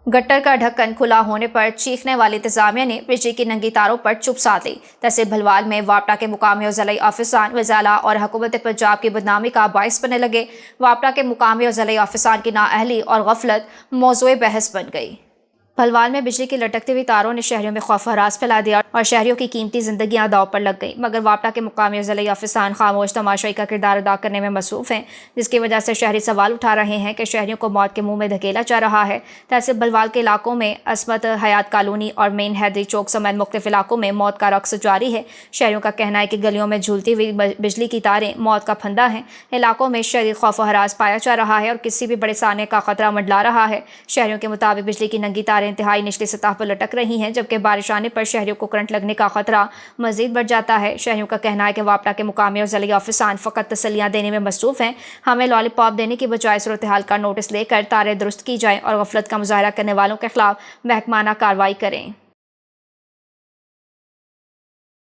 Gutter का ढक्कन खुला होने पर चीखने वाली इंतजामिया ने बिजली की नंगी तारों पर चुप साध ली। तहसील भलवाल में वापडा के मुकामी और ज़िला ऑफिसरान वज़ाला और हुकूमत पंजाब की बदनामी का बाइस बनने लगे। वापडा के मुकामी और ज़िला ऑफिसरान की नाअहली और गफलत मौज़ूए बहस बन गई। भलवाल में बिजली की लटकती हुई तारों ने शहरियों में खौफ हरास फैला दिया और शहरियों की कीमती जिंदगियां दांव पर लग गई। मगर वापडा के मुकामी ज़िला ऑफिसरान खामोश तमाशाई का किरदार अदा करने में मसरूफ़ हैं, जिसकी वजह से शहरी सवाल उठा रहे हैं कि शहरियों को मौत के मुंह में धकेला जा रहा है। तहसील भलवाल के इलाकों में असमत हयात कॉलोनी और मेन हैदरी चौक समेत मुख्तलिफ इलाकों में मौत का रक्स जारी है। शहरियों का कहना है कि गलियों में झूलती हुई बिजली की तारें मौत का फंदा हैं। इलाकों में शदीद खौफ हरास पाया जा रहा है और किसी भी बड़े साने का खतरा मंडला रहा है। शहरियों के मुताबिक बिजली की नंगी तारें इंतहाई निचली सतह पर लटक रही हैं, जबकि बारिश आने पर शहरियों को करंट लगने का खतरा मजीद बढ़ जाता है। शहरियों का कहना है कि वापडा के मुकामी और ज़िला ऑफिसरान फ़कत तसल्लियाँ देने में मसरूफ़ हैं। हमें लॉलीपॉप देने की बजाय सूरत हाल का नोटिस लेकर तारें दुरुस्त की जाएँ और गफलत का मुजाहरा करने वालों के खिलाफ महकमाना कार्रवाई करें।